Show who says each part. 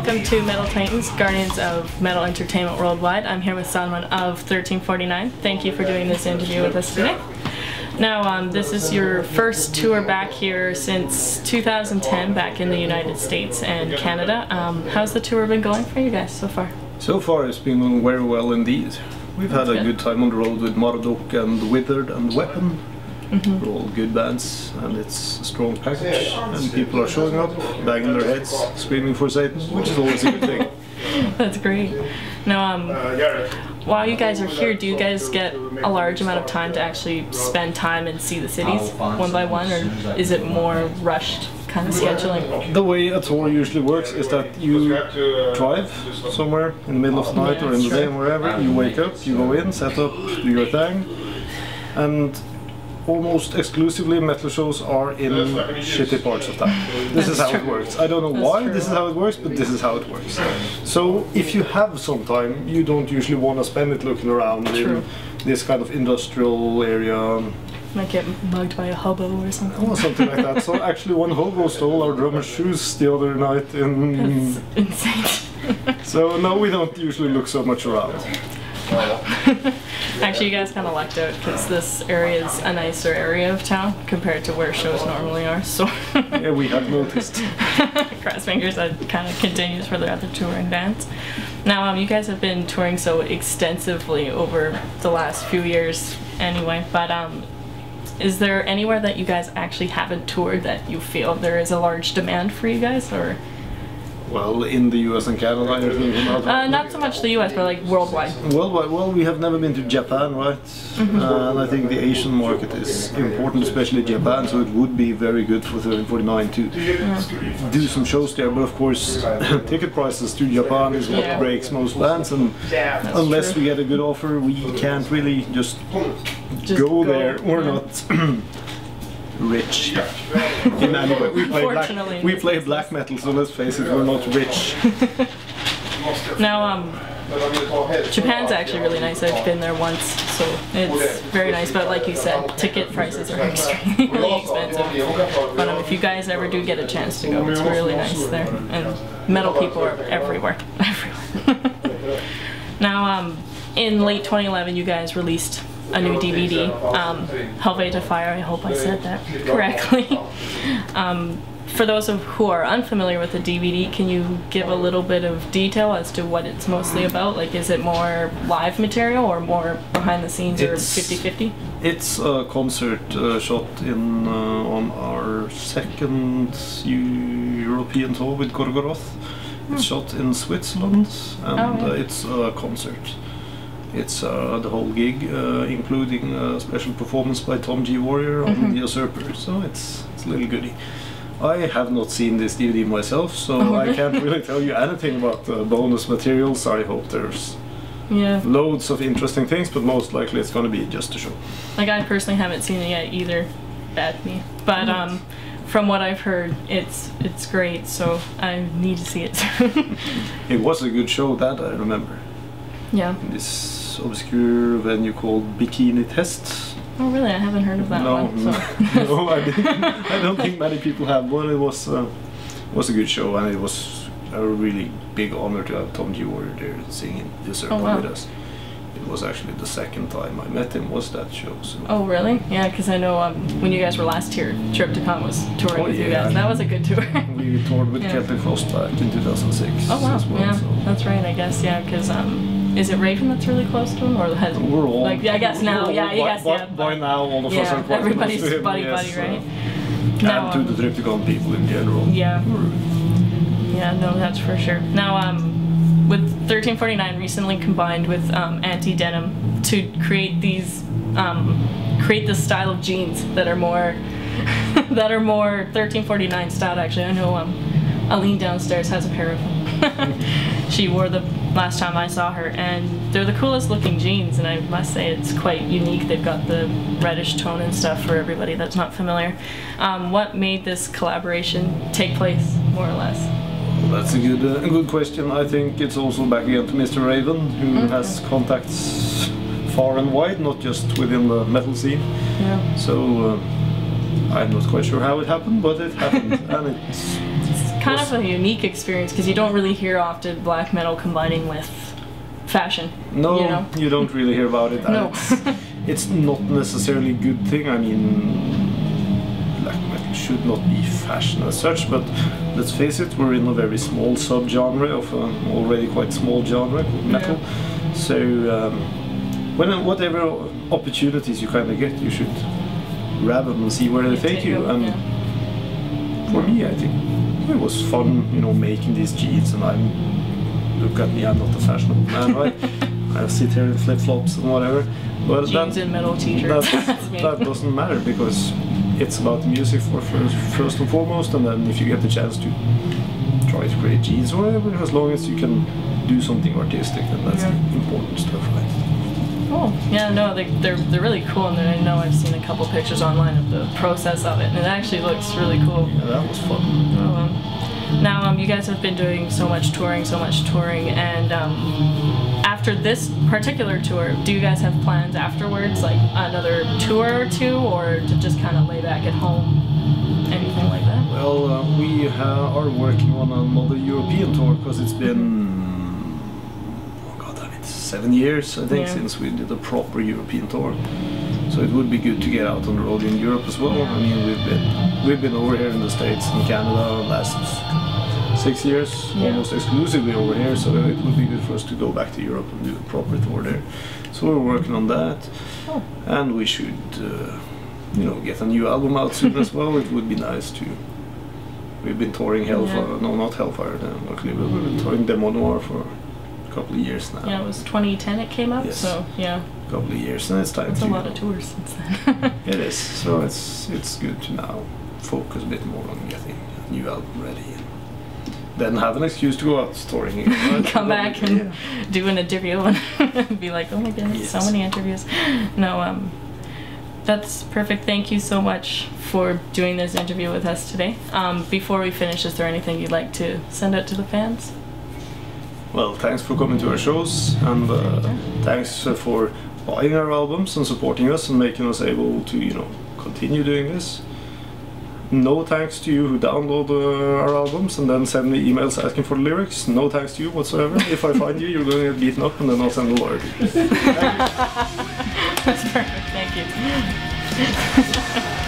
Speaker 1: welcome to Metal Titans, Guardians of Metal Entertainment Worldwide. I'm here with Seidemann of 1349. Thank you for doing this interview with us today. Now, this is your first tour back here since 2010, back in the United States and Canada. How's the tour been going for you guys so far?
Speaker 2: So far it's been going very well indeed. We've had a good time on the road with Marduk and Withered and Weapon. They're all good bands, and it's a strong package, and people are showing up, banging their heads, screaming for Satan, which is always a good thing.
Speaker 1: That's great. Now, while you guys are here, do you guys get a large amount of time to actually spend time and see the cities one by one, or is it more rushed kind of scheduling?
Speaker 2: The way a tour usually works is that you drive somewhere in the middle of the night or in the day, wherever, you wake up, you go in, set up, do your thing, and almost exclusively metal shows are in shitty parts of town. This is how it works. I don't know why this is how it works, but this is how it works. So if you have some time, you don't usually want to spend it looking around in this kind of industrial area.
Speaker 1: Might get mugged by a hobo or something.
Speaker 2: Or something like that. So actually one hobo stole our drummer's shoes the other night in...
Speaker 1: That's insane.
Speaker 2: So no, we don't usually look so much around.
Speaker 1: Actually, you guys kind of lucked out because this area is a nicer area of town compared to where shows normally are. So
Speaker 2: yeah, we have noticed.
Speaker 1: Cross fingers, that kind of continues for the other touring bands. Now, you guys have been touring so extensively over the last few years, anyway. But is there anywhere that you guys actually haven't toured that you feel there is a large demand for you guys, or?
Speaker 2: Well, in the US and Canada, you're thinking about?
Speaker 1: Not so much the US, but like worldwide.
Speaker 2: Worldwide, well, we have never been to Japan, right? And I think the Asian market is important, especially Japan, so it would be very good for 1349 to do some shows there. But of course, ticket prices to Japan is what breaks most bands, and unless we get a good offer, we can't really just go there. We're not rich in any way. We play black metal, so let's face it, we're not rich.
Speaker 1: Now, Japan's actually really nice. I've been there once, so it's very nice. But like you said, ticket prices are extremely expensive. But if you guys ever do get a chance to go, it's really nice there. And metal people are everywhere, everywhere. Now, in late 2011, you guys released a new DVD, Helvete Fire, I hope I said that correctly. For those who are unfamiliar with the DVD, can you give a little bit of detail as to what it's mostly about? Like, is it more live material or more behind the scenes, or 50-50?
Speaker 2: It's a concert shot in on our second European tour with Gorgoroth. It's shot in Switzerland, and it's a concert. It's the whole gig, including a special performance by Tom G. Warrior on The Usurper, so it's a little goodie. I have not seen this DVD myself, so I can't really tell you anything about the bonus materials. I hope there's loads of interesting things, but most likely it's going to be just a show. Like,
Speaker 1: I personally haven't seen it yet either, bad me, but from what I've heard, it's great, so I need to see it soon.
Speaker 2: It was a good show, that I remember.
Speaker 1: Yeah.
Speaker 2: This obscure venue called Bikini Test.
Speaker 1: Oh really? I haven't heard of that one. So.
Speaker 2: No, I don't think many people have. But it was a good show, and it was a really big honor to have Tom G. Warrior there singing The Usurper with us. It was actually the second time I met him was that show. So.
Speaker 1: Oh really? Yeah, because I know when you guys were last here, Triptychon was touring with you guys. That was a good tour.
Speaker 2: We toured with Celtic Frost back in 2006.
Speaker 1: Oh wow,
Speaker 2: as well,
Speaker 1: yeah,
Speaker 2: so.
Speaker 1: That's right, I guess, yeah, because is it Raven that's really close to him, or has
Speaker 2: we're all,
Speaker 1: like I guess now, yeah, you guess
Speaker 2: by now all of us are quite
Speaker 1: everybody's
Speaker 2: close to him,
Speaker 1: buddy, right?
Speaker 2: Now, and to the Triptychon people in general.
Speaker 1: Yeah. Yeah, no, that's for sure. Now, with 1349 recently combined with Anti-Denim to create these, create this style of jeans that are more, that are more 1349 styled. Actually, I know Aline downstairs has a pair of them. She wore them last time I saw her, and they're the coolest looking jeans, and I must say it's quite unique. They've got the reddish tone and stuff for everybody that's not familiar. What made this collaboration take place, more or less?
Speaker 2: Well, that's a good question. I think it's also back again to Mr. Raven, who has contacts far and wide, not just within the metal scene. Yeah. So I'm not quite sure how it happened, but it happened, and it's
Speaker 1: kind of a unique experience because you don't really hear often black metal combining with fashion.
Speaker 2: No,
Speaker 1: you know?
Speaker 2: You don't really hear about it.
Speaker 1: No.
Speaker 2: It's not necessarily a good thing. I mean, black metal should not be fashion as such, but let's face it, we're in a very small sub-genre of an already quite small genre called metal.
Speaker 1: Yeah.
Speaker 2: So whatever opportunities you kind of get, you should grab them and see where they take you. And for me, I think it was fun, you know, making these jeans. And look at me, I'm not a fashionable man, right? I sit here in flip-flops and whatever. But
Speaker 1: jeans and metal t-shirts.
Speaker 2: That doesn't matter because it's about the music first and foremost, and then if you get the chance to try to create jeans or whatever, as long as you can do something artistic, and that's the important stuff, right?
Speaker 1: Oh, yeah, no, they're really cool, and I know I've seen a couple pictures online of the process of it, and it actually looks really cool.
Speaker 2: Yeah, that was fun.
Speaker 1: Now, you guys have been doing so much touring, and after this particular tour, do you guys have plans afterwards, like another tour or two, or to just kind of lay back at home, anything like that?
Speaker 2: Well, we are working on another European tour because it's been 7 years, I think, since we did a proper European tour. So it would be good to get out on the road in Europe as well. I mean, we've been over here in the States and Canada the last 6 years, almost exclusively over here. So it would be good for us to go back to Europe and do a proper tour there. So we're working on that, and we should, you know, get a new album out soon as well. It would be nice to. We've been touring Hellfire, no, not Hellfire. Luckily, we've been touring Demo Noir for a couple of years now.
Speaker 1: Yeah, it was 2010 it came out, so yeah.
Speaker 2: A couple of years, and it's time
Speaker 1: It's
Speaker 2: to...
Speaker 1: a lot of tours since then.
Speaker 2: It is, so it's good to now focus a bit more on getting a new album ready, and then have an excuse to go out touring again.
Speaker 1: Come back and do an interview and be like, oh my goodness, so many interviews. No, that's perfect. Thank you so much for doing this interview with us today. Before we finish, is there anything you'd like to send out to the fans?
Speaker 2: Well, thanks for coming to our shows, and thanks for buying our albums and supporting us and making us able to, you know, continue doing this. No thanks to you who download our albums and then send me emails asking for the lyrics. No thanks to you whatsoever. If I find you, you're going to get beaten up, and then I'll send a lawyer to you.
Speaker 1: That's perfect. Thank you.